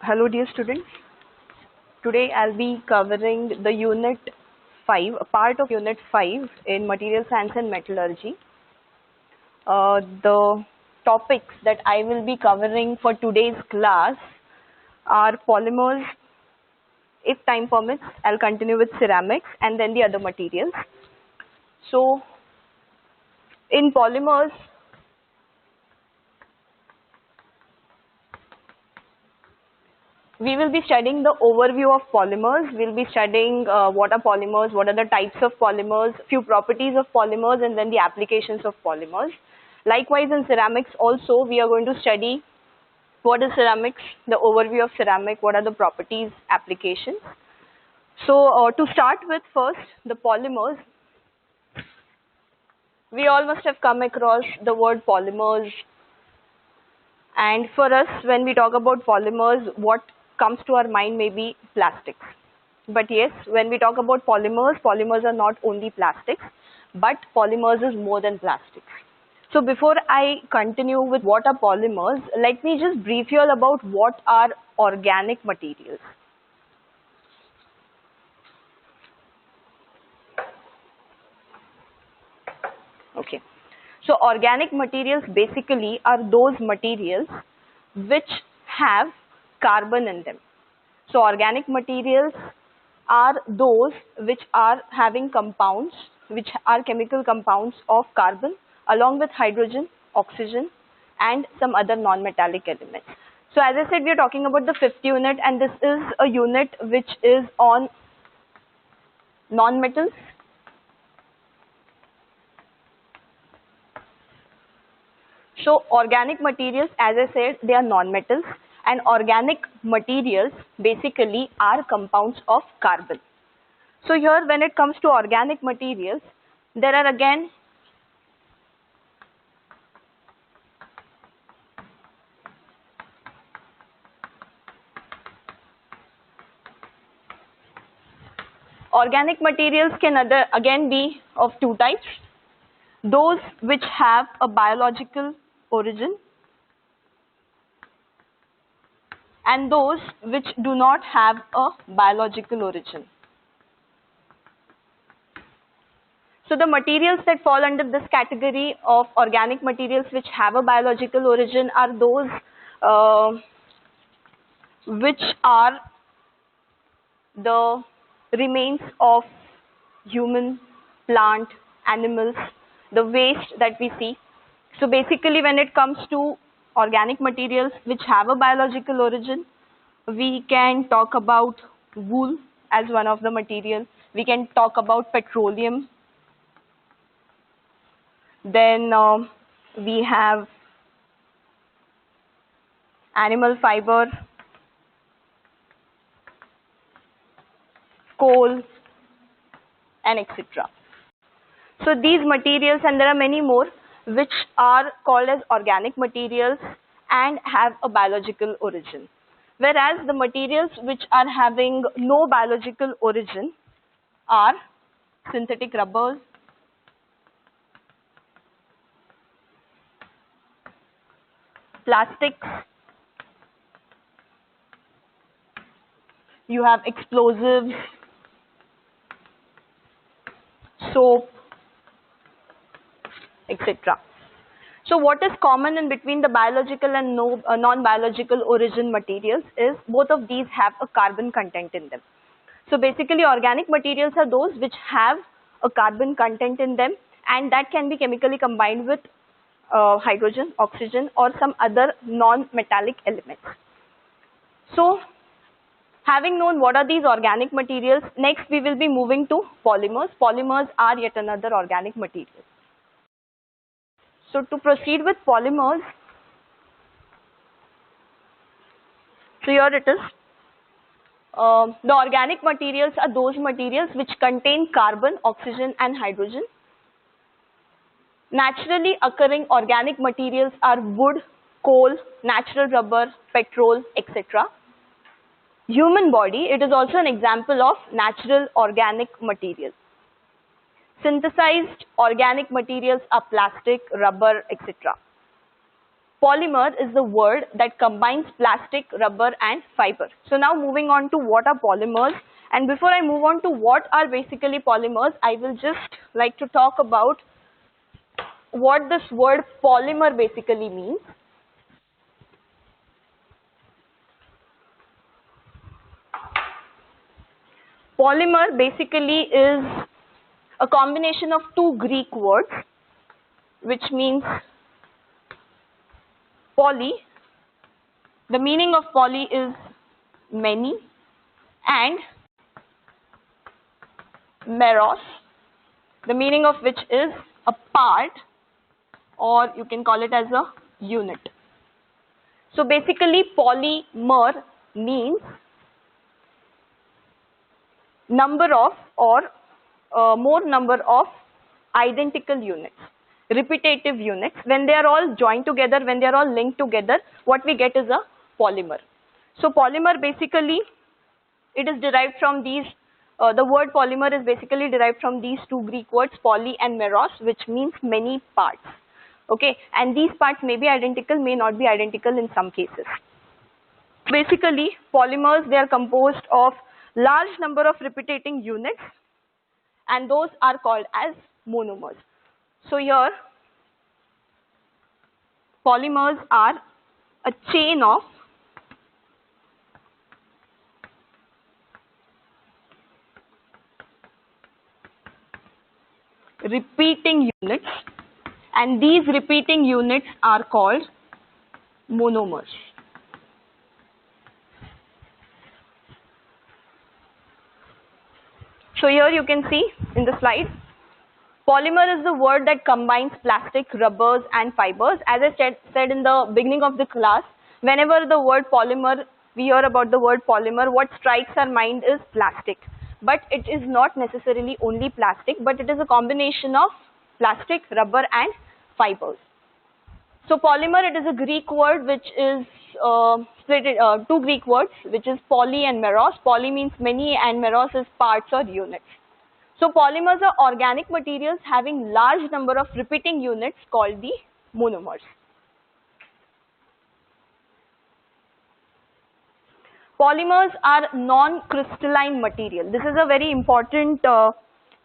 Hello dear students, today I'll be covering the unit 5, a part of unit 5 in material science and metallurgy. The topics that I will be covering for today's class are polymers. If time permits, I'll continue with ceramics and then the other materials. So in polymers, we will be studying the overview of polymers. We'll be studying what are polymers, what are the types of polymers, few properties of polymers, and then the applications of polymers. Likewise, in ceramics also, we are going to study what is ceramics, the overview of ceramic, what are the properties, applications. So to start with first, the polymers. We all must have come across the word polymers. And for us, when we talk about polymers, what comes to our mind may be plastics. But yes, when we talk about polymers, polymers are not only plastics, but polymers is more than plastics. So before I continue with what are polymers, let me just brief you all about what are organic materials. Okay. So organic materials basically are those materials which have carbon in them. So organic materials are those which are having compounds, which are chemical compounds of carbon along with hydrogen, oxygen and some other non-metallic elements. So as I said, we are talking about the fifth unit, and this is a unit which is on non-metals. So organic materials, as I said, they are non-metals, and organic materials basically are compounds of carbon. So here when it comes to organic materials, there are again organic materials can again be of two types. Those which have a biological origin and those which do not have a biological origin. So the materials that fall under this category of organic materials which have a biological origin are those which are the remains of human, plant, animals, the waste that we see. So basically when it comes to organic materials which have a biological origin, we can talk about wool as one of the materials. We can talk about petroleum. Then we have animal fiber, coal, and etc. So these materials, and there are many more, which are called as organic materials and have a biological origin. Whereas the materials which are having no biological origin are synthetic rubbers, plastics, you have explosives, soap, etc. So what is common in between the biological and non-biological origin materials is both of these have a carbon content in them. So basically organic materials are those which have a carbon content in them, and that can be chemically combined with hydrogen, oxygen or some other non-metallic elements. So having known what are these organic materials, next we will be moving to polymers. Polymers are yet another organic material. So to proceed with polymers, so here it is. The organic materials are those materials which contain carbon, oxygen and hydrogen. Naturally occurring organic materials are wood, coal, natural rubber, petrol, etc. Human body, it is also an example of natural organic material. Synthesized organic materials are plastic, rubber, etc. Polymer is the word that combines plastic, rubber and fiber. So now moving on to what are polymers, and before I move on to what are basically polymers, I will just like to talk about what this word polymer basically means. Polymer basically is a combination of two Greek words, which means poly. The meaning of poly is many, and meros, the meaning of which is a part, or you can call it as a unit. So basically polymer means number of or more number of identical units, repetitive units. When they are all joined together, when they are all linked together, what we get is a polymer. So polymer basically, it is derived from these, the word polymer is basically derived from these two Greek words, poly and meros, which means many parts. Okay, and these parts may be identical, may not be identical in some cases. Basically, polymers, they are composed of large number of repeating units, and those are called as monomers. So here, polymers are a chain of repeating units, and these repeating units are called monomers. So here you can see in the slide, polymer is the word that combines plastic, rubbers and fibers. As I said in the beginning of the class, whenever the word polymer, we hear about the word polymer, what strikes our mind is plastic. But it is not necessarily only plastic, but it is a combination of plastic, rubber and fibers. So polymer, it is a Greek word which is split two Greek words, which is poly and meros. Poly means many and meros is parts or units. So polymers are organic materials having large number of repeating units called the monomers. Polymers are non-crystalline material. This is a very important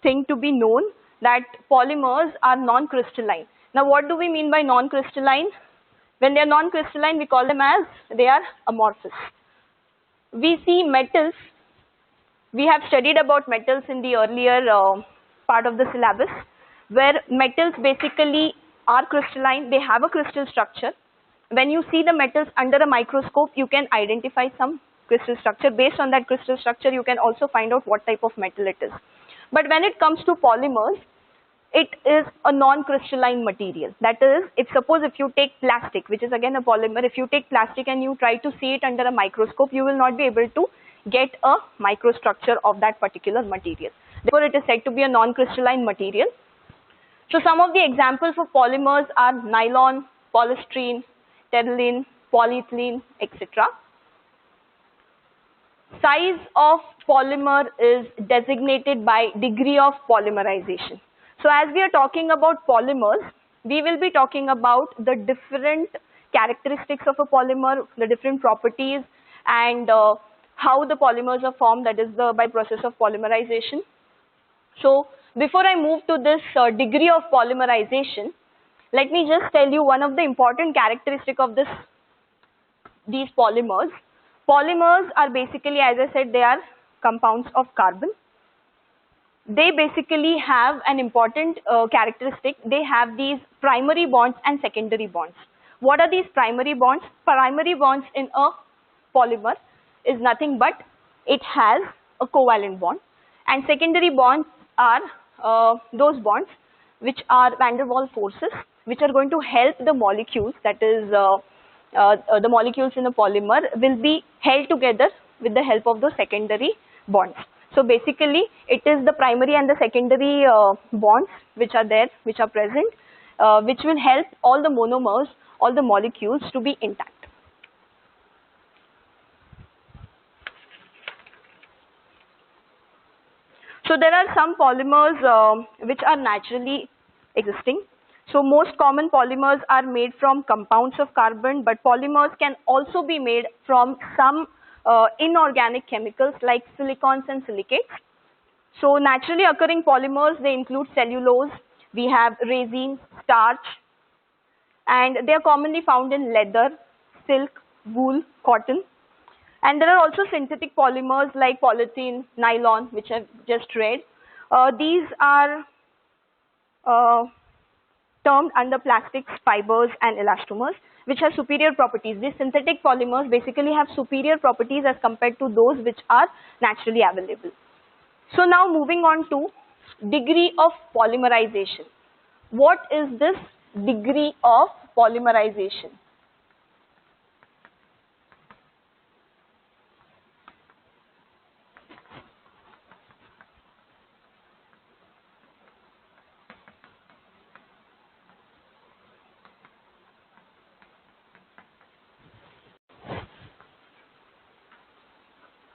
thing to be known, that polymers are non-crystalline. Now what do we mean by non-crystalline? When they are non-crystalline, we call them as they are amorphous. We see metals, we have studied about metals in the earlier part of the syllabus, where metals basically are crystalline, they have a crystal structure. When you see the metals under a microscope, you can identify some crystal structure. Based on that crystal structure, you can also find out what type of metal it is. But when it comes to polymers, it is a non-crystalline material. That is, if you take plastic, which is again a polymer, if you take plastic and you try to see it under a microscope, you will not be able to get a microstructure of that particular material. Therefore, it is said to be a non-crystalline material. So some of the examples of polymers are nylon, polystyrene, terylene, polyethylene, etc. Size of polymer is designated by degree of polymerization. So as we are talking about polymers, we will be talking about the different characteristics of a polymer, the different properties, and how the polymers are formed, that is by process of polymerization. So before I move to this degree of polymerization, let me just tell you one of the important characteristics of these polymers. Polymers are basically, as I said, they are compounds of carbon. They basically have an important characteristic. They have these primary bonds and secondary bonds. What are these primary bonds? Primary bonds in a polymer is nothing but it has a covalent bond, and secondary bonds are those bonds which are van der Waals forces, which are going to help the molecules, that is the molecules in a polymer will be held together with the help of those secondary bonds. So basically it is the primary and the secondary bonds which are there, which are present, which will help all the monomers, all the molecules to be intact. So there are some polymers which are naturally existing. So most common polymers are made from compounds of carbon, but polymers can also be made from some inorganic chemicals like silicons and silicates. So naturally occurring polymers, they include cellulose, we have resin, starch, and they are commonly found in leather, silk, wool, cotton. And there are also synthetic polymers like polythene, nylon, which I've just read. These are uh, termed under plastics, fibers, and elastomers, which have superior properties. These synthetic polymers basically have superior properties as compared to those which are naturally available. So now moving on to degree of polymerization. What is this degree of polymerization?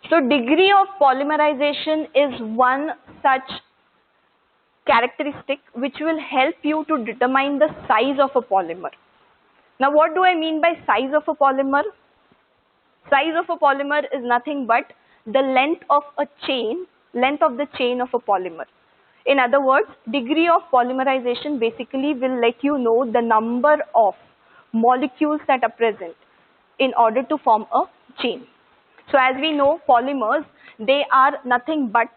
So degree of polymerization is one such characteristic which will help you to determine the size of a polymer. Now what do I mean by size of a polymer? Size of a polymer is nothing but the length of a chain, length of the chain of a polymer. In other words, degree of polymerization basically will let you know the number of molecules that are present in order to form a chain. So as we know, polymers, they are nothing but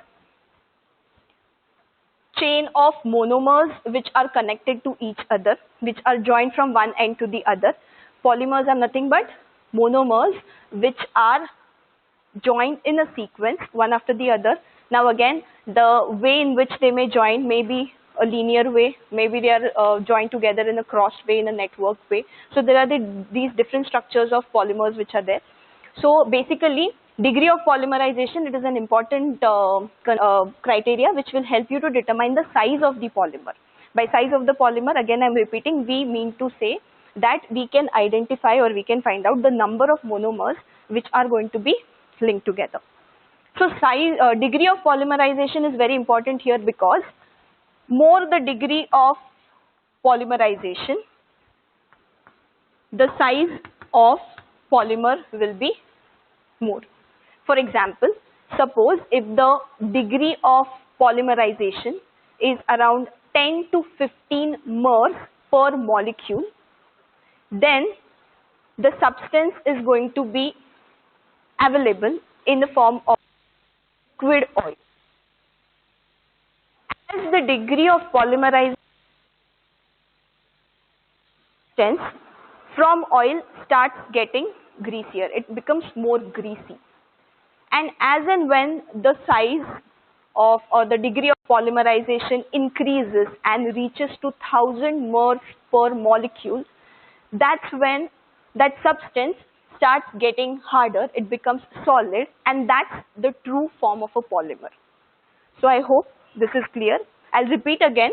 chain of monomers which are connected to each other, which are joined from one end to the other. Polymers are nothing but monomers which are joined in a sequence one after the other. Now again, the way in which they may join may be a linear way, maybe they are joined together in a crossed way, in a networked way. So there are these different structures of polymers which are there. So basically, degree of polymerization, it is an important criteria which will help you to determine the size of the polymer. By size of the polymer, again I am repeating, we mean to say that we can identify or we can find out the number of monomers which are going to be linked together. So size, degree of polymerization is very important here because more the degree of polymerization, the size of polymer will be more. For example, suppose if the degree of polymerization is around 10 to 15 moles per molecule, then the substance is going to be available in the form of liquid oil. As the degree of polymerization from oil starts getting greasier, it becomes more greasy. And as and when the size of or the degree of polymerization increases and reaches to 1000 moles per molecule, that's when that substance starts getting harder, it becomes solid, and that's the true form of a polymer. So I hope this is clear. I'll repeat again.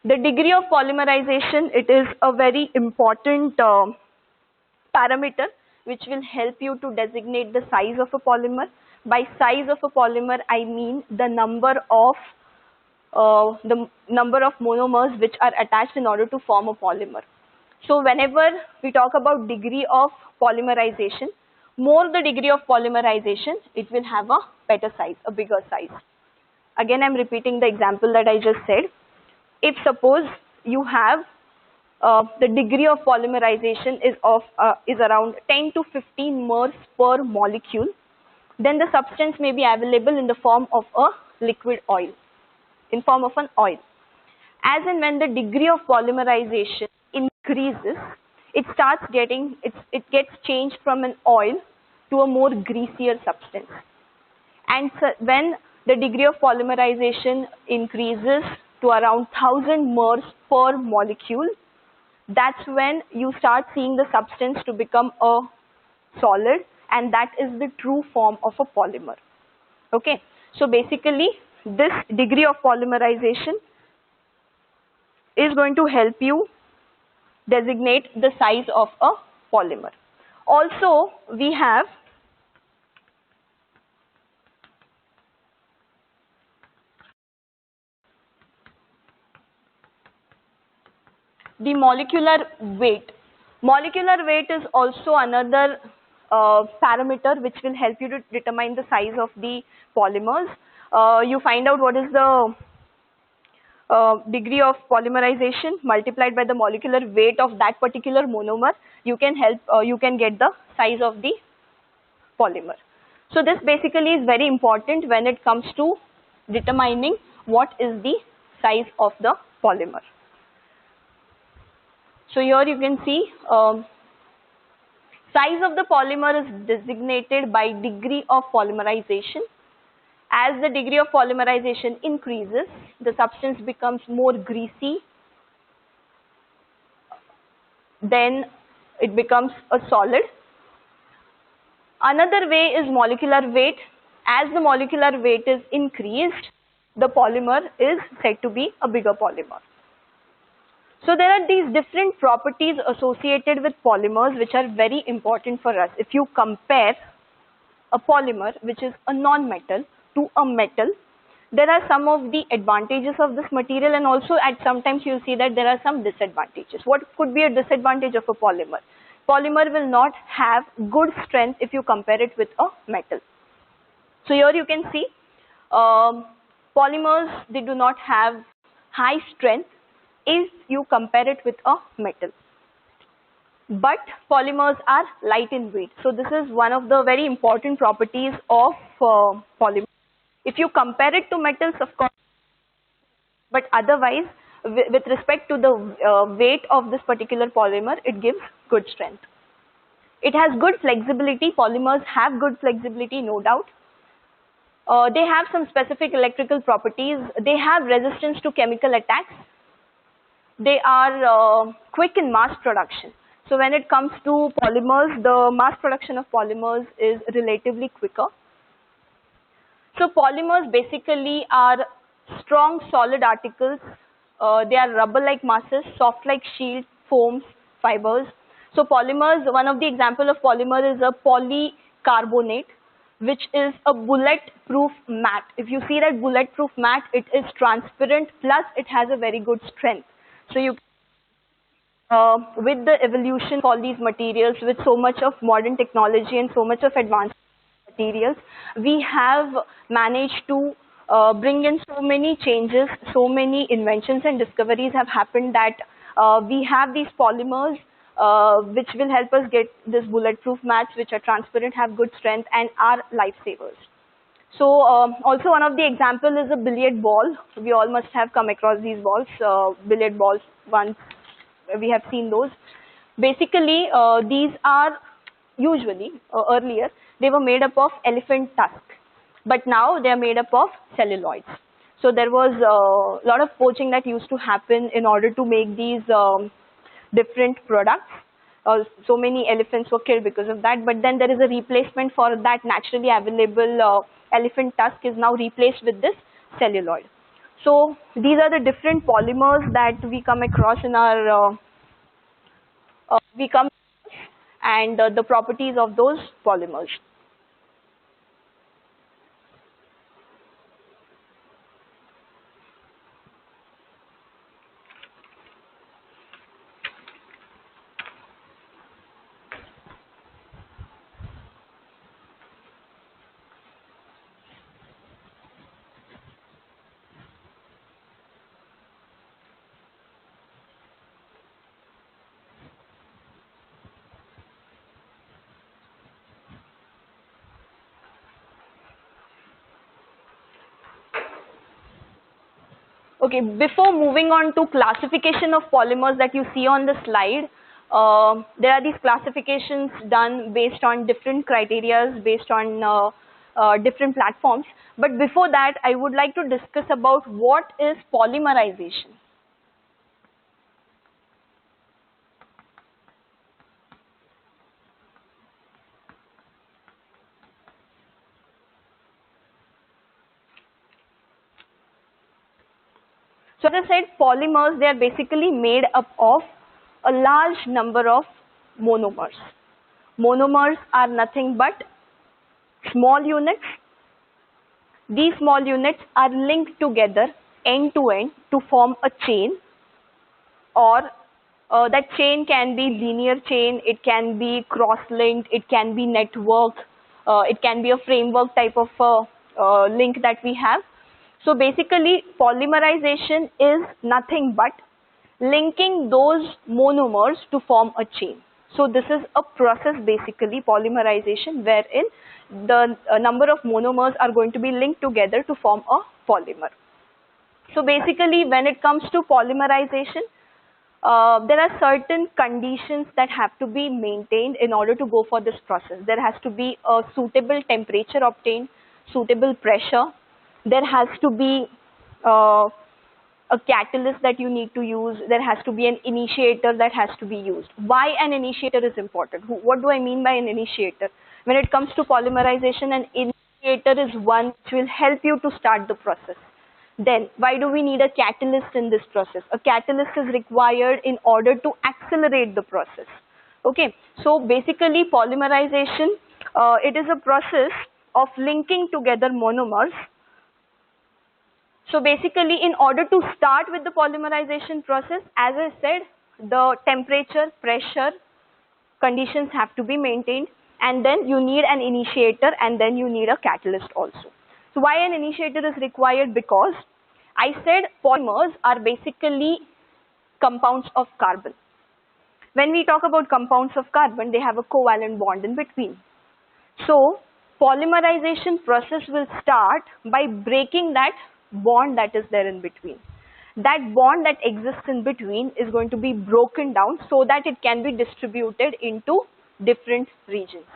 The degree of polymerization, it is a very important parameter which will help you to designate the size of a polymer. By size of a polymer, I mean the number of monomers which are attached in order to form a polymer. So whenever we talk about degree of polymerization, more the degree of polymerization, it will have a better size, a bigger size. Again, I'm repeating the example that I just said. If suppose you have the degree of polymerization is around 10 to 15 moles per molecule, then the substance may be available in the form of a liquid oil, in form of an oil. As and when the degree of polymerization increases, it gets changed from an oil to a more greasier substance. And so when the degree of polymerization increases to around 1000 moles per molecule, that's when you start seeing the substance to become a solid, and that is the true form of a polymer. Okay, so basically this degree of polymerization is going to help you designate the size of a polymer. Also, we have The molecular weight. Molecular weight is also another parameter which will help you to determine the size of the polymers. You find out what is the degree of polymerization multiplied by the molecular weight of that particular monomer. You can get the size of the polymer. So this basically is very important when it comes to determining what is the size of the polymer. So here you can see size of the polymer is designated by degree of polymerization. As the degree of polymerization increases, the substance becomes more greasy, then it becomes a solid. Another way is molecular weight. As the molecular weight is increased, the polymer is said to be a bigger polymer. So there are these different properties associated with polymers which are very important for us. If you compare a polymer which is a non-metal to a metal, there are some of the advantages of this material, and also at sometimes you see that there are some disadvantages. What could be a disadvantage of a polymer? Polymer will not have good strength if you compare it with a metal. So here you can see polymers, they do not have high strength if you compare it with a metal. But polymers are light in weight. So this is one of the very important properties of polymer. If you compare it to metals, of course, but otherwise, with respect to the weight of this particular polymer, it gives good strength. It has good flexibility. Polymers have good flexibility, no doubt. They have some specific electrical properties. They have resistance to chemical attacks. They are quick in mass production. So when it comes to polymers, the mass production of polymers is relatively quicker. So polymers basically are strong solid articles. They are rubber-like masses, soft like shield, foams, fibers. So polymers, one of the example of polymer is a polycarbonate, which is a bullet-proof mat. If you see that bullet-proof mat, it is transparent, plus it has a very good strength. So you with the evolution of all these materials, with so much of modern technology and so much of advanced materials, we have managed to bring in so many changes, so many inventions and discoveries have happened that we have these polymers which will help us get this bulletproof mats which are transparent, have good strength and are lifesavers. So also one of the example is a billiard ball. We all must have come across these balls, billiard balls once. We have seen those. Basically, these are usually, earlier, they were made up of elephant tusk, but now they are made up of celluloids. So there was a lot of poaching that used to happen in order to make these different products. So many elephants were killed because of that, but then there is a replacement for that naturally available elephant tusk is now replaced with this celluloid. So these are the different polymers that we come across in our and the properties of those polymers. Okay, before moving on to classification of polymers that you see on the slide, there are these classifications done based on different criteria, based on different platforms. But before that, I would like to discuss about what is polymerization. So as I said, polymers, they are basically made up of a large number of monomers. Monomers are nothing but small units. These small units are linked together end to end to form a chain, or That chain can be linear chain, it can be cross-linked, it can be networked, it can be a framework type of link that we have. So basically, polymerization is nothing but linking those monomers to form a chain. So this is a process, basically polymerization, wherein the number of monomers are going to be linked together to form a polymer. So basically, when it comes to polymerization, there are certain conditions that have to be maintained in order to go for this process. There has to be a suitable temperature obtained, suitable pressure. There has to be a catalyst that you need to use. There has to be an initiator that has to be used. Why an initiator is important? What do I mean by an initiator? When it comes to polymerization, an initiator is one which will help you to start the process. Then, why do we need a catalyst in this process? A catalyst is required in order to accelerate the process. Okay, so basically polymerization, it is a process of linking together monomers. So basically, in order to start with the polymerization process, as I said, the temperature, pressure, conditions have to be maintained, and then you need an initiator, and then you need a catalyst also. So why an initiator is required? Because I said polymers are basically compounds of carbon. When we talk about compounds of carbon, they have a covalent bond in between. So polymerization process will start by breaking that bond that is there in between. That bond that exists in between is going to be broken down so that it can be distributed into different regions.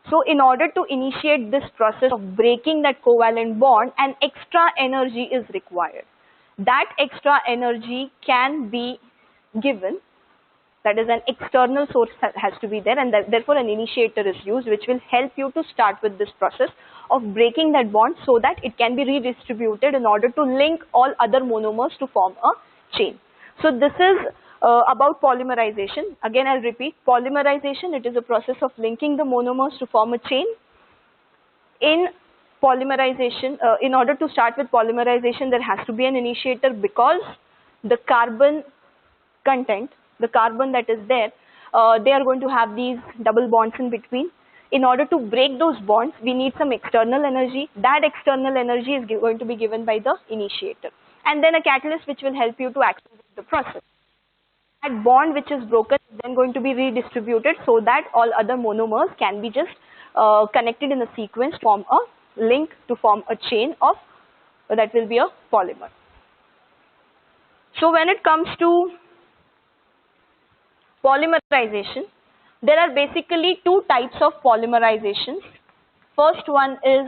So in order to initiate this process of breaking that covalent bond, an extra energy is required. That extra energy can be given, that is an external source has to be there, and therefore an initiator is used which will help you to start with this process of breaking that bond so that it can be redistributed in order to link all other monomers to form a chain. So this is about polymerization. Again, I'll repeat, polymerization, it is a process of linking the monomers to form a chain. In polymerization, in order to start with polymerization, there has to be an initiator because the carbon content, the carbon that is there, they are going to have these double bonds in between. In order to break those bonds, we need some external energy. That external energy is going to be given by the initiator. And then a catalyst which will help you to accelerate the process. That bond which is broken is then going to be redistributed so that all other monomers can be just connected in a sequence to form a link, to form a chain of, that will be a polymer. So when it comes to polymerization, there are basically two types of polymerization. First one is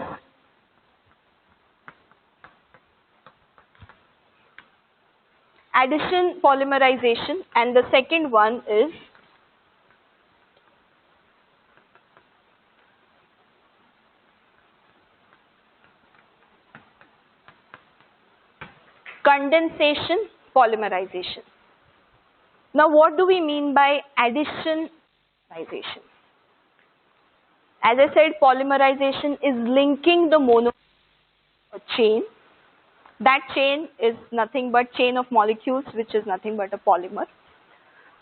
addition polymerization, and the second one is condensation polymerization. Now, what do we mean by addition polymerization? As I said, polymerization is linking the monomer chain. That chain is nothing but chain of molecules, which is nothing but a polymer.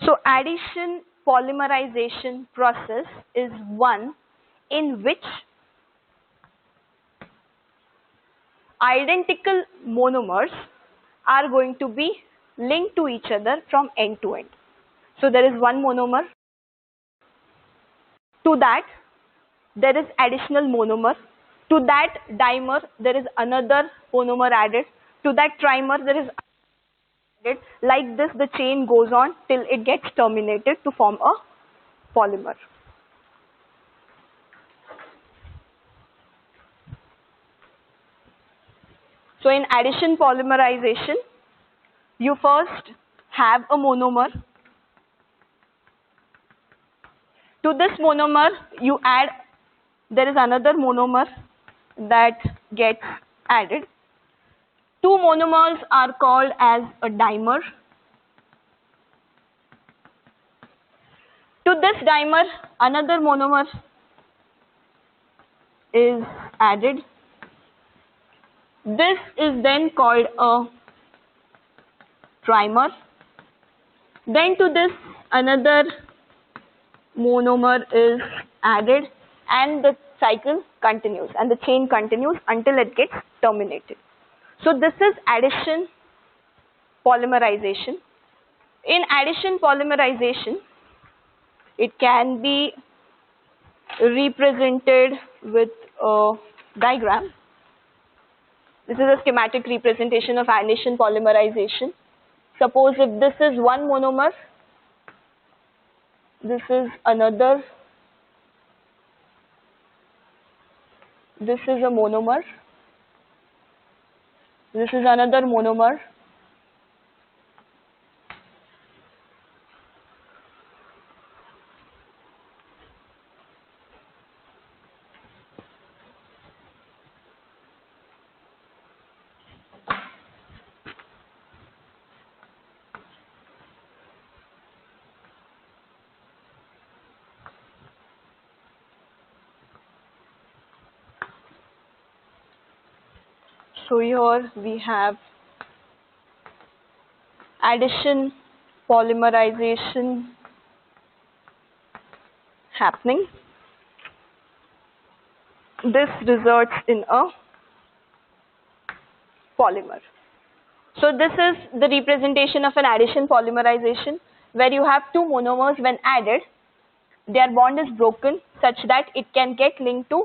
So addition polymerization process is one in which identical monomers are going to be linked to each other from end to end. So there is one monomer. To that, there is additional monomer. To that dimer, there is another monomer added. To that trimer, there is added. Like this, the chain goes on till it gets terminated to form a polymer. So in addition polymerization, you first have a monomer. To this monomer, you add, there is another monomer that gets added. Two monomers are called as a dimer. To this dimer, another monomer is added. This is then called a trimer. Then to this another monomer is added and the cycle continues and the chain continues until it gets terminated. So this is addition polymerization. In addition polymerization, it can be represented with a diagram. This is a schematic representation of addition polymerization. Suppose if this is one monomer, this is another, this is a monomer, this is another monomer, so here we have addition polymerization happening. This results in a polymer. So this is the representation of an addition polymerization where you have two monomers. When added, their bond is broken such that it can get linked to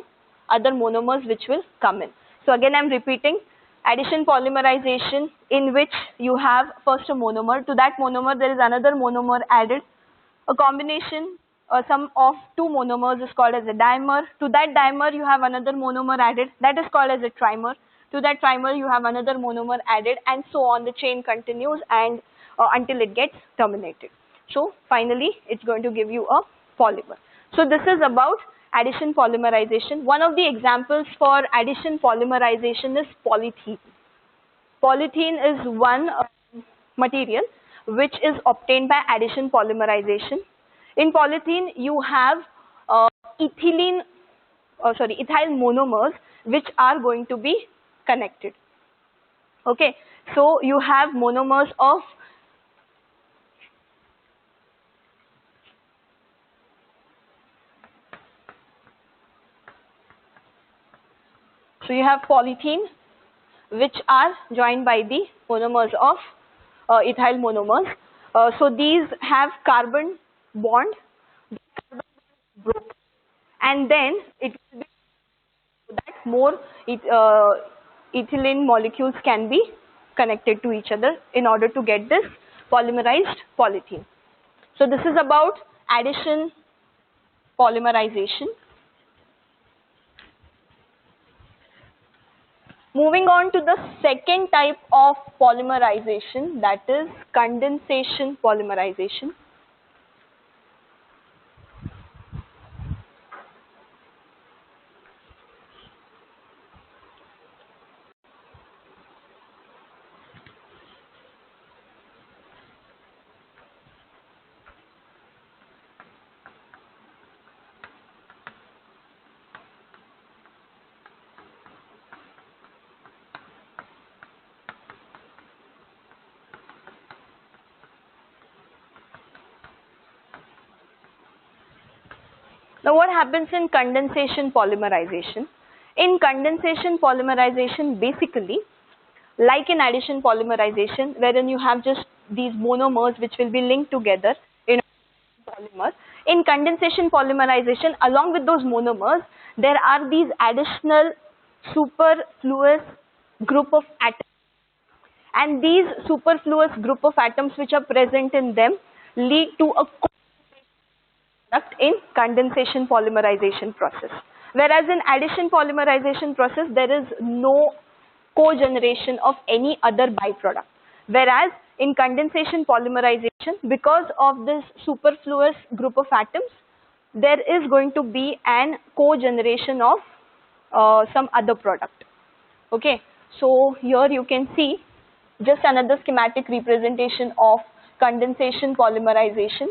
other monomers which will come in. So again I am repeating, addition polymerization in which you have first a monomer, to that monomer there is another monomer added, a combination sum of two monomers is called as a dimer, to that dimer you have another monomer added, that is called as a trimer, to that trimer you have another monomer added, and so on the chain continues and until it gets terminated. So finally it's going to give you a polymer. So this is about addition polymerization. One of the examples for addition polymerization is polythene. Polythene is one material which is obtained by addition polymerization. In polythene you have ethyl monomers which are going to be connected. Okay, so you have monomers of polythene which are joined by the monomers of ethyl monomers. So these have carbon bond, broken, and then it will be so that more ethylene molecules can be connected to each other in order to get this polymerized polythene. So this is about addition polymerization. Moving on to the second type of polymerization, that is condensation polymerization. Now what happens in condensation polymerization? In condensation polymerization, basically, like in addition polymerization, wherein you have just these monomers which will be linked together in a polymer, in condensation polymerization, along with those monomers, there are these additional superfluous group of atoms. And these superfluous group of atoms which are present in them lead to a product in condensation polymerization process. Whereas in addition polymerization process, there is no cogeneration of any other byproduct. Whereas in condensation polymerization, because of this superfluous group of atoms, there is going to be an cogeneration of some other product. Okay, so here you can see just another schematic representation of condensation polymerization.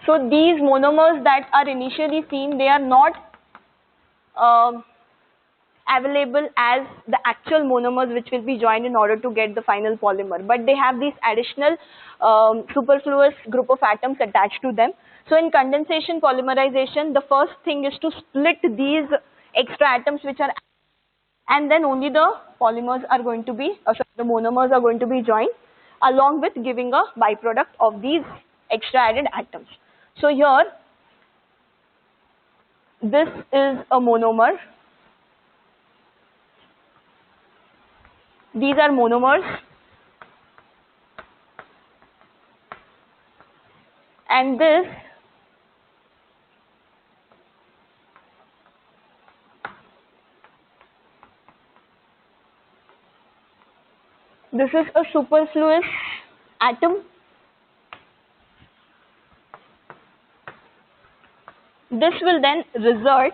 So these monomers that are initially seen, they are not available as the actual monomers which will be joined in order to get the final polymer, but they have these additional superfluous group of atoms attached to them. So in condensation polymerization, the first thing is to split these extra atoms which are, and then only the polymers are going to be, the monomers are going to be joined, along with giving a byproduct of these extra added atoms. So here, this is a monomer. These are monomers. And this is a superfluous atom. This will then result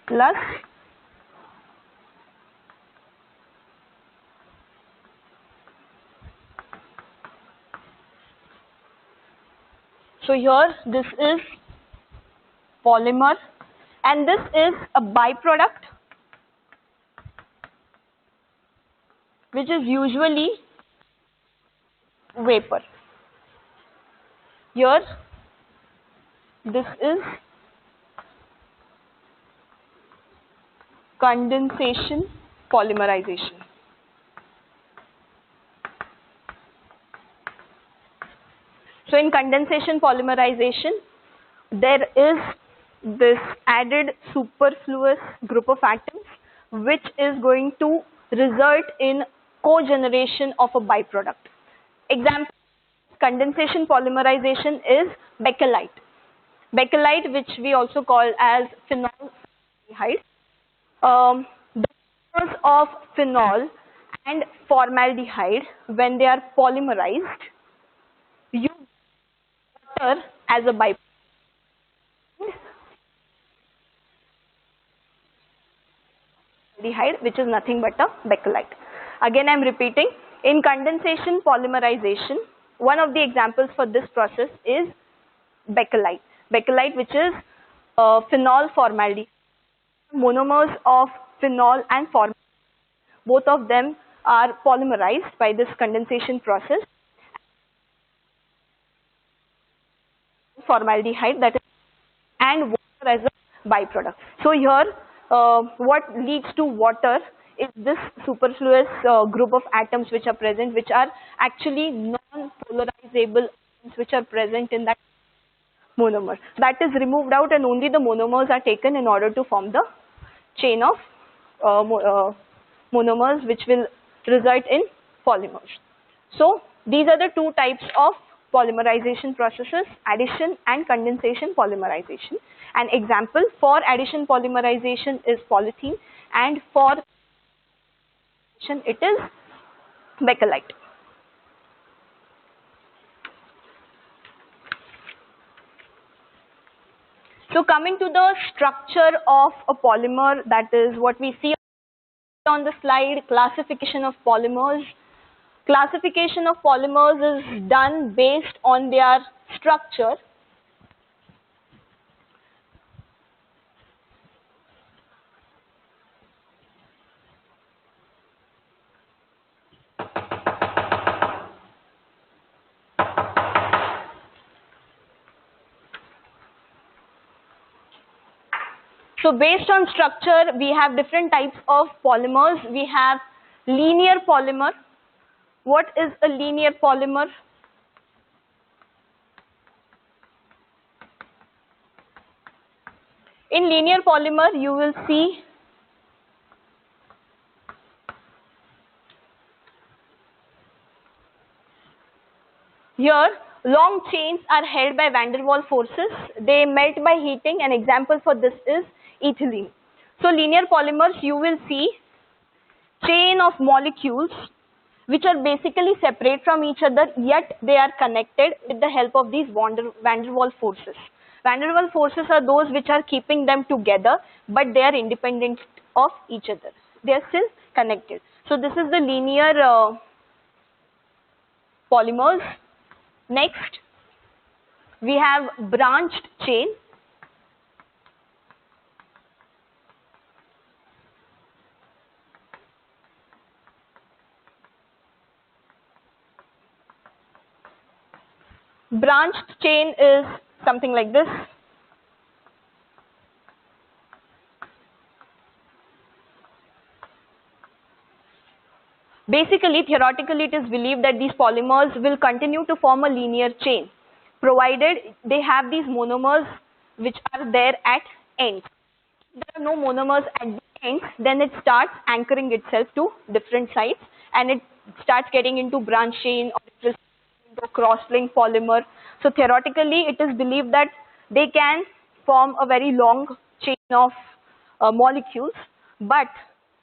plus so here this is polymer, and this is a byproduct which is usually vapor. Here this is condensation polymerization. So in condensation polymerization, there is this added superfluous group of atoms which is going to result in cogeneration of a byproduct. Example, condensation polymerization is bakelite. Bakelite, which we also call as phenol formaldehyde. The monomers of phenol and formaldehyde, when they are polymerized, use water as a byproduct. Which is nothing but a bakelite. Again, I am repeating, in condensation polymerization, one of the examples for this process is bakelite. Bakelite, which is phenol formaldehyde. Monomers of phenol and formaldehyde, both of them are polymerized by this condensation process. Formaldehyde, that is, and water as a byproduct. So here, what leads to water is this superfluous group of atoms which are present, which are actually non-polarizable atoms which are present in that monomer. That is removed out, and only the monomers are taken in order to form the chain of monomers which will result in polymers. So these are the two types of polymerization processes, addition and condensation polymerization. An example for addition polymerization is polythene, and for it is bakelite. So coming to the structure of a polymer, that is what we see on the slide, classification of polymers. Classification of polymers is done based on their structure. So based on structure, we have different types of polymers. We have linear polymer. What is a linear polymer? In linear polymer, you will see here long chains are held by van der Waals forces. They melt by heating. An example for this is ethylene. So linear polymers, you will see chain of molecules which are basically separate from each other, yet they are connected with the help of these van der Waals forces. Van der Waals forces are those which are keeping them together, but they are independent of each other. They are still connected. So this is the linear polymers. Next, we have branched chain. Branched chain is something like this. Basically, theoretically, it is believed that these polymers will continue to form a linear chain, provided they have these monomers which are there at ends. If there are no monomers at the ends, then it starts anchoring itself to different sides, and it starts getting into branch chain, or it will into cross-linked polymer. So theoretically, it is believed that they can form a very long chain of molecules, but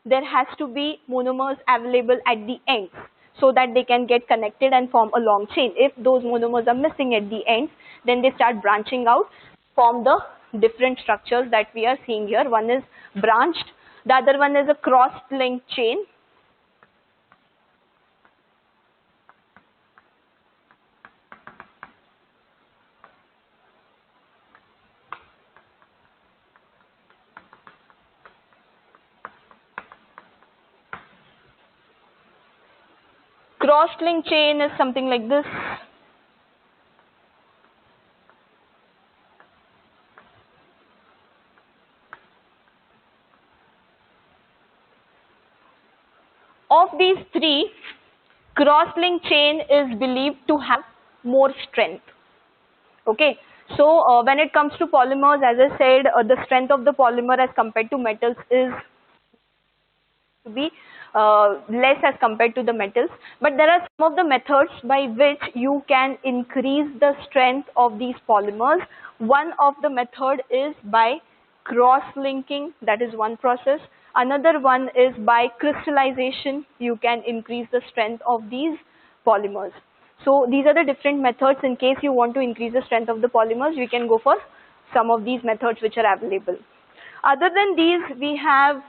there has to be monomers available at the ends so that they can get connected and form a long chain. If those monomers are missing at the ends, then they start branching out, form the different structures that we are seeing here. One is branched, the other one is a cross-linked chain. Cross-linked chain is something like this. Of these three, cross-linked chain is believed to have more strength. Okay, so when it comes to polymers, as I said, the strength of the polymer as compared to metals is to be less as compared to the metals, but there are some of the methods by which you can increase the strength of these polymers. One of the method is by cross-linking, that is one process. Another one is by crystallization. You can increase the strength of these polymers. So these are the different methods. In case you want to increase the strength of the polymers, we can go for some of these methods which are available. Other than these, we have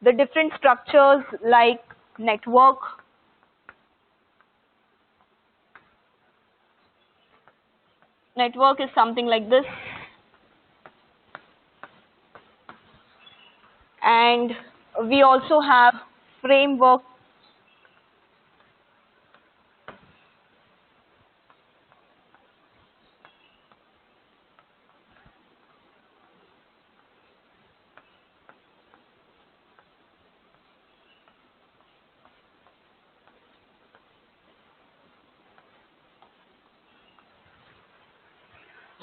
the different structures like network. Network is something like this. And we also have framework.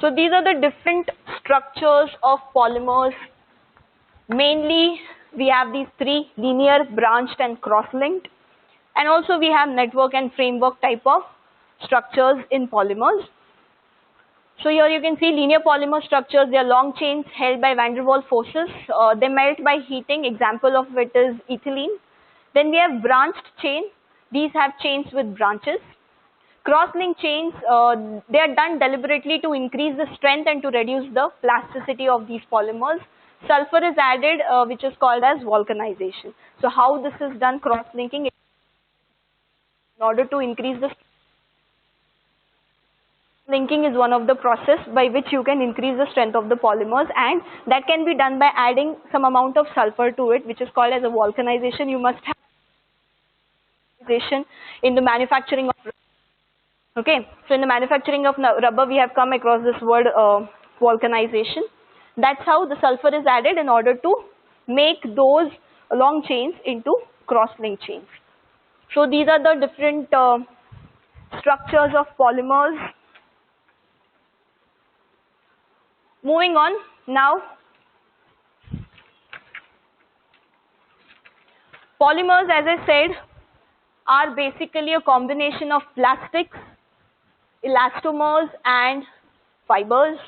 So these are the different structures of polymers. Mainly, we have these three: linear, branched, and cross-linked. And also we have network and framework type of structures in polymers. So here you can see linear polymer structures. They are long chains held by van der Waals forces. They melt by heating. Example of it is ethylene. Then we have branched chain. These have chains with branches. Cross-linked chains, they are done deliberately to increase the strength and to reduce the plasticity of these polymers. Sulfur is added, which is called as vulcanization. So how this is done, cross-linking, in order to increase the linking is one of the process by which you can increase the strength of the polymers, and that can be done by adding some amount of sulfur to it, which is called as a vulcanization. You must have in the manufacturing of rubber. Okay, so in the manufacturing of rubber, we have come across this word vulcanization. That's how the sulfur is added in order to make those long chains into cross-linked chains. So these are the different structures of polymers. Moving on now, polymers, as I said, are basically a combination of plastics, elastomers, and fibers.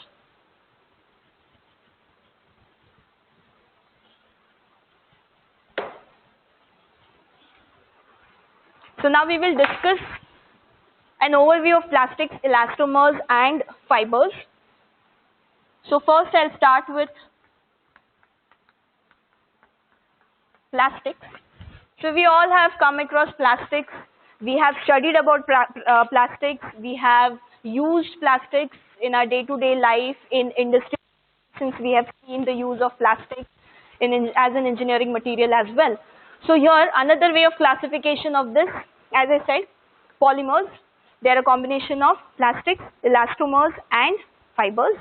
So now we will discuss an overview of plastics, elastomers and fibers. So first I'll start with plastics. So we all have come across plastics. We have studied about plastics. We have used plastics in our day-to-day life in industry, since we have seen the use of plastics as an engineering material as well. So here another way of classification of this, as I said, polymers. They are a combination of plastics, elastomers and fibers.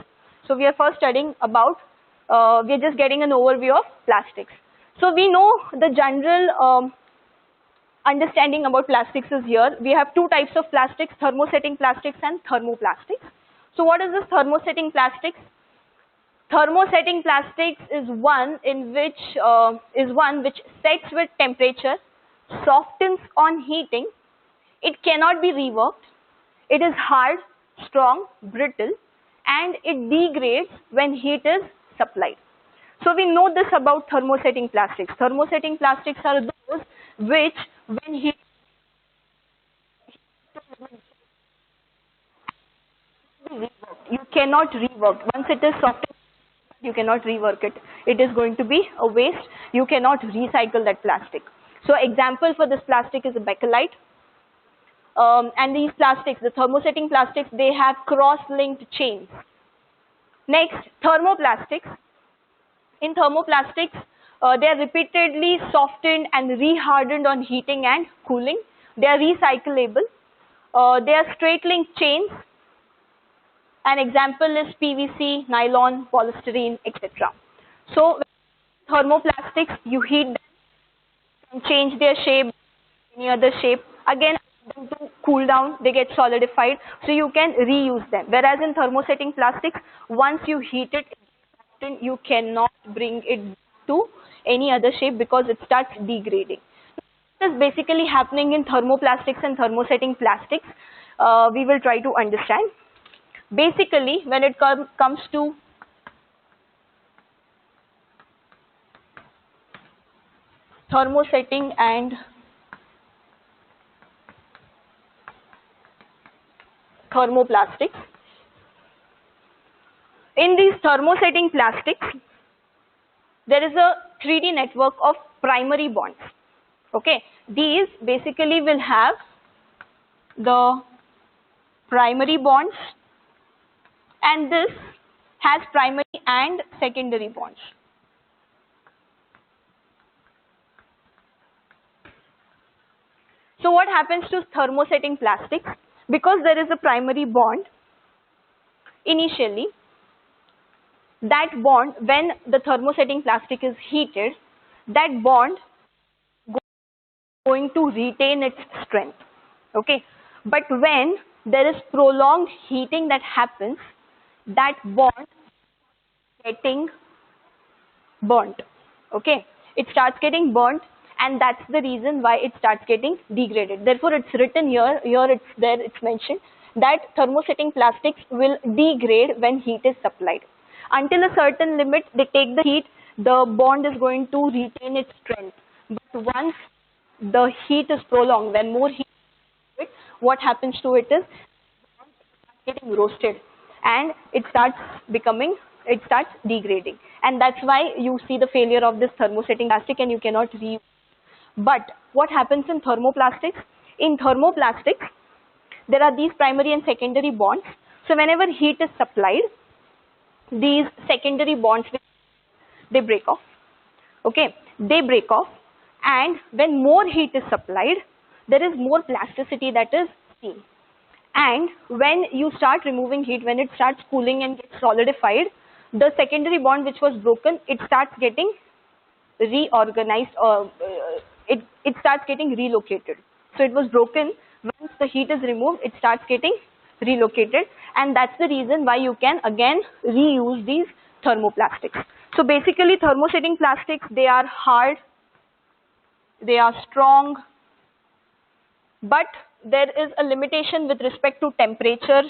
So we are first studying about, we are just getting an overview of plastics. So we know the general understanding about plastics is here. We have two types of plastics, thermosetting plastics and thermoplastics. So what is this thermosetting plastics? Thermosetting plastics is one which sets with temperature, softens on heating. It cannot be reworked. It is hard, strong, brittle, and it degrades when heat is supplied. So we know this about thermosetting plastics. Thermosetting plastics are those which, when heat, you cannot rework. Once it is softened, you cannot rework it. It is going to be a waste. You cannot recycle that plastic. So example for this plastic is a bakelite. And these plastics, the thermosetting plastics, they have cross-linked chains. Next, thermoplastics. In thermoplastics, they are repeatedly softened and rehardened on heating and cooling. They are recyclable. They are straight-linked chains. An example is PVC, nylon, polystyrene, etc. So, thermoplastics, you heat them and change their shape, any other shape. Again, them to cool down, they get solidified, so you can reuse them. Whereas in thermosetting plastics, once you heat it, you cannot bring it to any other shape because it starts degrading. What is basically happening in thermoplastics and thermosetting plastics? We will try to understand. Basically, when it comes to thermosetting and thermoplastics, in these thermosetting plastics, there is a 3D network of primary bonds. Okay, these basically will have the primary bonds, and this has primary and secondary bonds. So what happens to thermosetting plastics? Because there is a primary bond, initially, that bond, when the thermosetting plastic is heated, that bond is going to retain its strength. Okay, but when there is prolonged heating that happens, that bond is getting burnt. Okay, it starts getting burnt, and that's the reason why it starts getting degraded. Therefore, it's written here it's there, it's mentioned that thermosetting plastics will degrade when heat is supplied. Until a certain limit, they take the heat, the bond is going to retain its strength. But once the heat is prolonged, when more heat is, what happens to it is getting roasted, and it starts degrading. And that's why you see the failure of this thermosetting plastic, and you cannot reuse. But what happens in thermoplastics? In thermoplastics, there are these primary and secondary bonds. So whenever heat is supplied, these secondary bonds, they break off. Okay, they break off, and when more heat is supplied, there is more plasticity that is seen. And when you start removing heat, when it starts cooling and gets solidified, the secondary bond which was broken, it starts getting reorganized, or it starts getting relocated. So it was broken. Once the heat is removed, it starts getting relocated, and that's the reason why you can again reuse these thermoplastics. So basically, thermosetting plastics, they are hard, they are strong, but there is a limitation with respect to temperature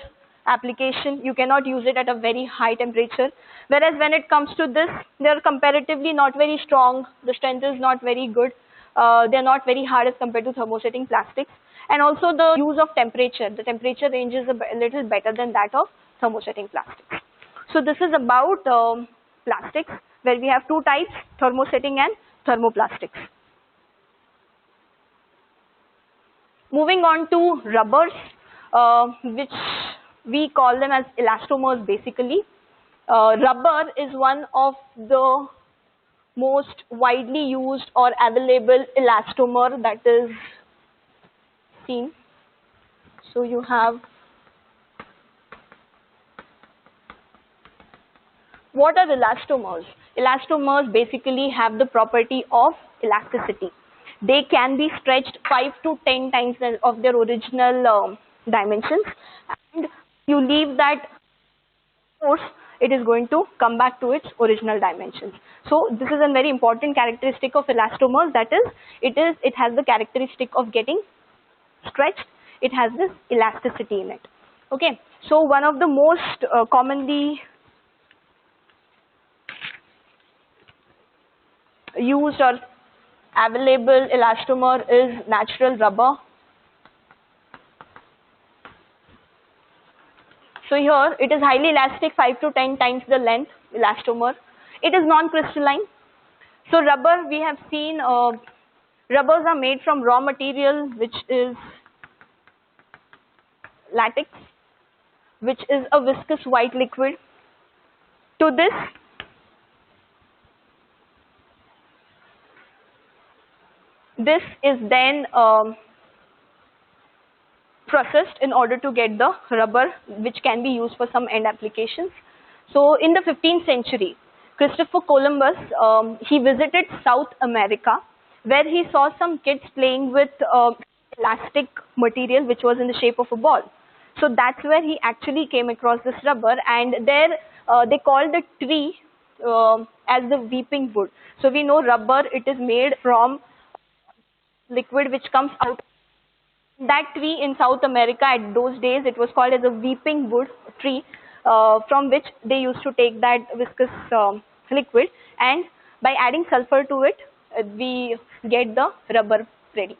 application. You cannot use it at a very high temperature. Whereas when it comes to this, they are comparatively not very strong. The strength is not very good. They are not very hard as compared to thermosetting plastics. And also the use of temperature. The temperature range is a little better than that of thermosetting plastics. So this is about plastics, where we have two types, thermosetting and thermoplastics. Moving on to rubbers, which we call them as elastomers basically. Rubber is one of the most widely used or available elastomer that is seen. So you have, what are elastomers? Elastomers basically have the property of elasticity. They can be stretched 5 to 10 times of their original dimensions, and you leave that force, it is going to come back to its original dimensions. So this is a very important characteristic of elastomers, that is, it has the characteristic of getting stretched, it has this elasticity in it. Okay, so one of the most commonly used or available elastomer is natural rubber. So here it is highly elastic, 5 to 10 times the length elastomer. It is non-crystalline. So rubber, we have seen rubbers are made from raw material, which is latex, which is a viscous white liquid. To this is then processed in order to get the rubber, which can be used for some end applications. So in the 15th century, Christopher Columbus, he visited South America, where he saw some kids playing with elastic material which was in the shape of a ball. So that's where he actually came across this rubber, and there they called the tree as the weeping wood. So we know rubber, it is made from liquid which comes out. That tree in South America at those days, it was called as a weeping wood tree, from which they used to take that viscous liquid, and by adding sulfur to it, we get the rubber ready.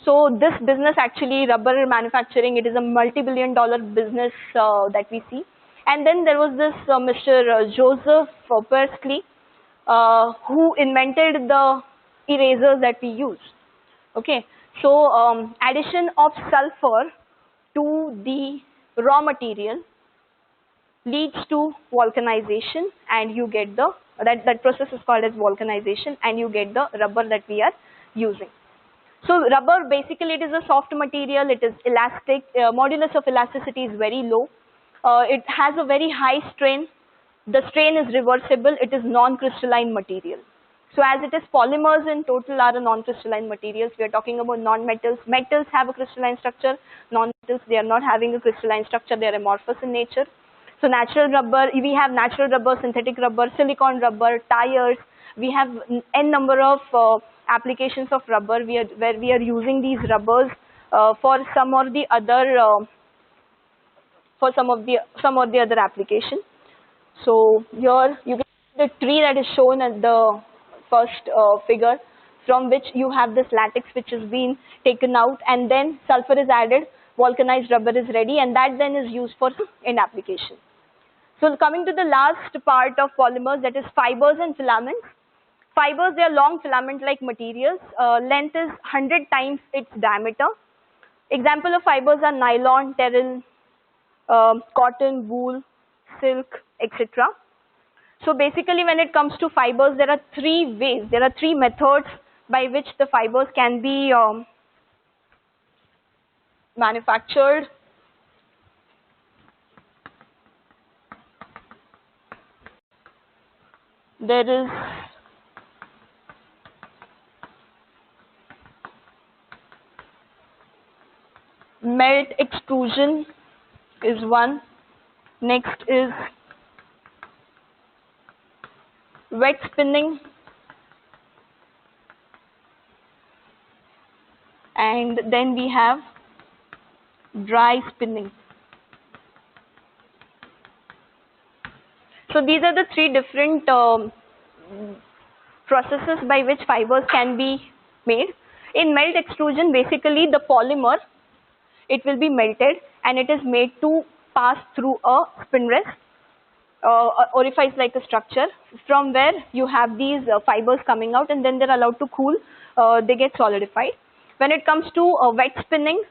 So this business, actually rubber manufacturing, it is a multi-billion-dollar business that we see. And then there was this Mr. Joseph Priestley, who invented the erasers that we use. Okay, so addition of sulfur to the raw material leads to vulcanization, and you get the, that process is called as vulcanization, and you get the rubber that we are using. So rubber, basically it is a soft material, it is elastic, modulus of elasticity is very low, it has a very high strain, the strain is reversible, it is non-crystalline material. So as it is, polymers in total are a non-crystalline materials. We are talking about non-metals. Metals have a crystalline structure, non-metals, they are not having a crystalline structure, they are amorphous in nature. So natural rubber, we have natural rubber, synthetic rubber, silicone rubber, tires, we have n number of applications of rubber where we are using these rubbers for some or the other other application. So here you get the tree that is shown at the first figure, from which you have this latex which has been taken out, and then sulfur is added, vulcanized rubber is ready, and that then is used for end application. So coming to the last part of polymers, that is fibers and filaments. Fibers, they are long filament-like materials. Length is 100 times its diameter. Example of fibers are nylon, terryl, cotton, wool, silk, etc. So basically, when it comes to fibers, there are three ways, there are three methods by which the fibers can be manufactured. There is melt extrusion is one. Next is wet spinning, and then we have dry spinning. So these are the three different processes by which fibers can be made. In melt extrusion, basically the polymer, it will be melted and it is made to pass through a spin rest, orifice like a structure, from where you have these fibers coming out, and then they're allowed to cool, they get solidified. When it comes to wet spinning,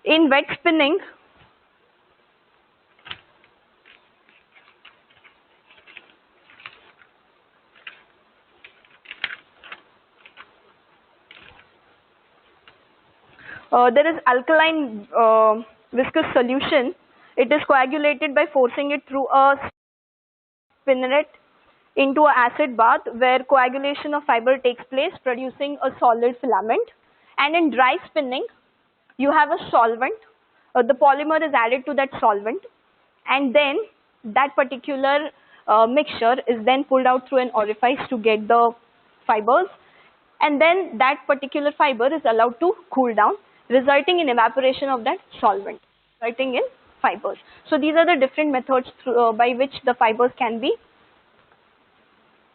in wet spinning, there is alkaline viscous solution. It is coagulated by forcing it through a spinneret into an acid bath, where coagulation of fiber takes place, producing a solid filament. And in dry spinning, you have a solvent. The polymer is added to that solvent, and then that particular mixture is then pulled out through an orifice to get the fibers, and then that particular fiber is allowed to cool down, resulting in evaporation of that solvent, resulting in fibers. So these are the different methods by which the fibers can be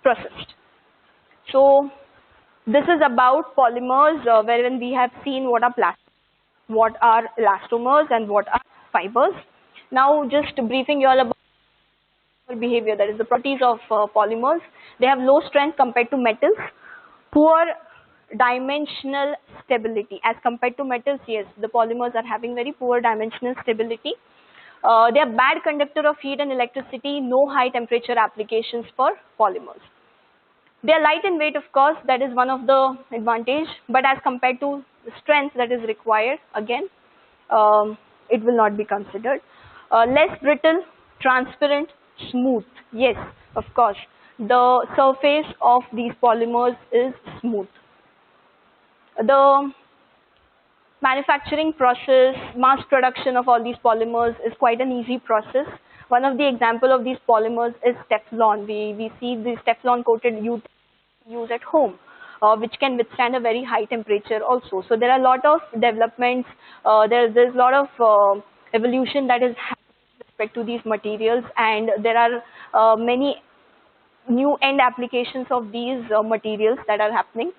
processed. So this is about polymers, wherein we have seen what are plastics, what are elastomers, and what are fibers. Now just briefing you all about behavior, that is the properties of polymers. They have low strength compared to metals, poor dimensional stability. As compared to metals, yes, the polymers are having very poor dimensional stability. They are bad conductor of heat and electricity, no high temperature applications for polymers. They are light in weight, of course, that is one of the advantage, but as compared to the strength that is required, again, it will not be considered. Less brittle, transparent, smooth. Yes, of course, the surface of these polymers is smooth. The manufacturing process, mass production of all these polymers is quite an easy process. One of the example of these polymers is Teflon. We see this Teflon coated use at home, which can withstand a very high temperature also. So there are a lot of developments, there's a lot of evolution that is happening with respect to these materials, and there are many new end applications of these materials that are happening.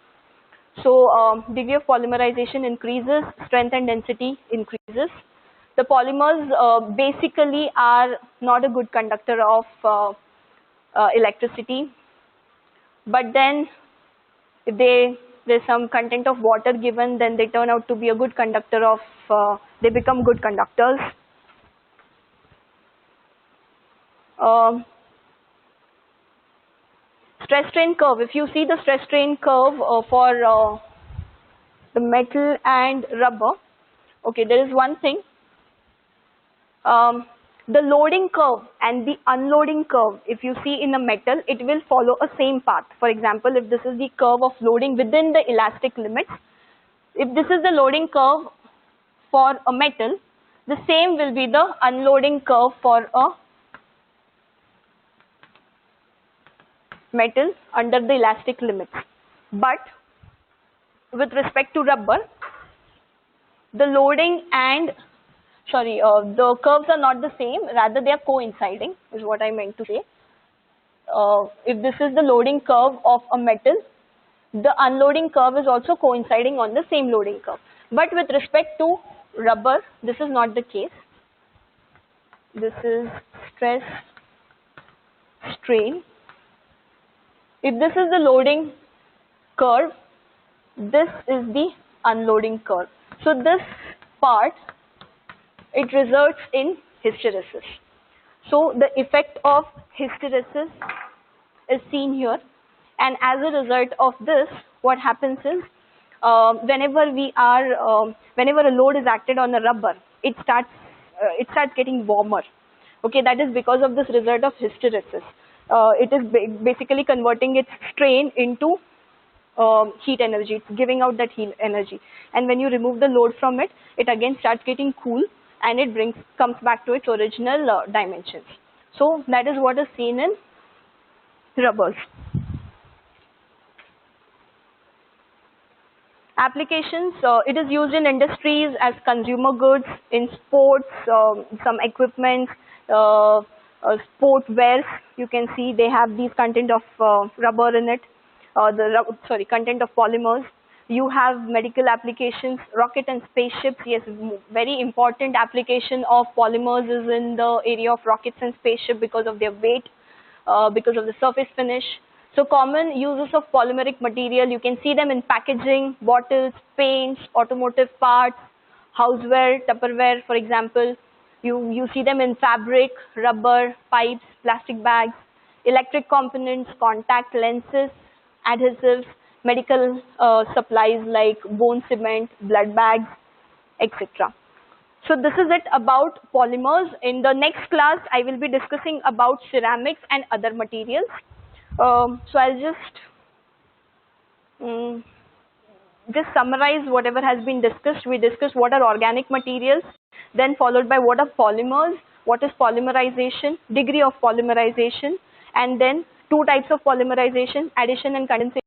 So degree of polymerization increases, strength and density increases. The polymers basically are not a good conductor of electricity, but then if there's some content of water given, then they turn out to be a good conductor of, they become good conductors. Stress strain curve, if you see the stress strain curve for the metal and rubber, okay, there is one thing, the loading curve and the unloading curve, if you see in a metal, it will follow a same path. For example, if this is the curve of loading within the elastic limits, if this is the loading curve for a metal, the same will be the unloading curve for a metal under the elastic limits. But with respect to rubber, the loading and the curves are not the same, rather they are coinciding, is what I meant to say. If this is the loading curve of a metal, the unloading curve is also coinciding on the same loading curve. But with respect to rubber, this is not the case. This is stress strain. If this is the loading curve, this is the unloading curve. So this part, it results in hysteresis. So the effect of hysteresis is seen here, and as a result of this, what happens is, whenever a load is acted on a rubber, it starts getting warmer. Okay, that is because of this result of hysteresis. It is basically converting its strain into heat energy. It's giving out that heat energy, and when you remove the load from it, it again starts getting cool, and it comes back to its original dimensions. So that is what is seen in rubbers. Applications, it is used in industries as consumer goods, in sports, some equipment, sportwears, you can see they have these content of rubber in it, content of polymers. You have medical applications, rocket and spaceships. Yes, very important application of polymers is in the area of rockets and spaceship because of their weight, because of the surface finish. So common uses of polymeric material, you can see them in packaging, bottles, paints, automotive parts, houseware, Tupperware, for example. You see them in fabric, rubber, pipes, plastic bags, electric components, contact lenses, adhesives, medical supplies like bone cement, blood bags, etc. So this is it about polymers. In the next class, I will be discussing about ceramics and other materials. So I'll just summarize whatever has been discussed. We discussed what are organic materials, then followed by what are polymers, what is polymerization, degree of polymerization, and then two types of polymerization, addition and condensation.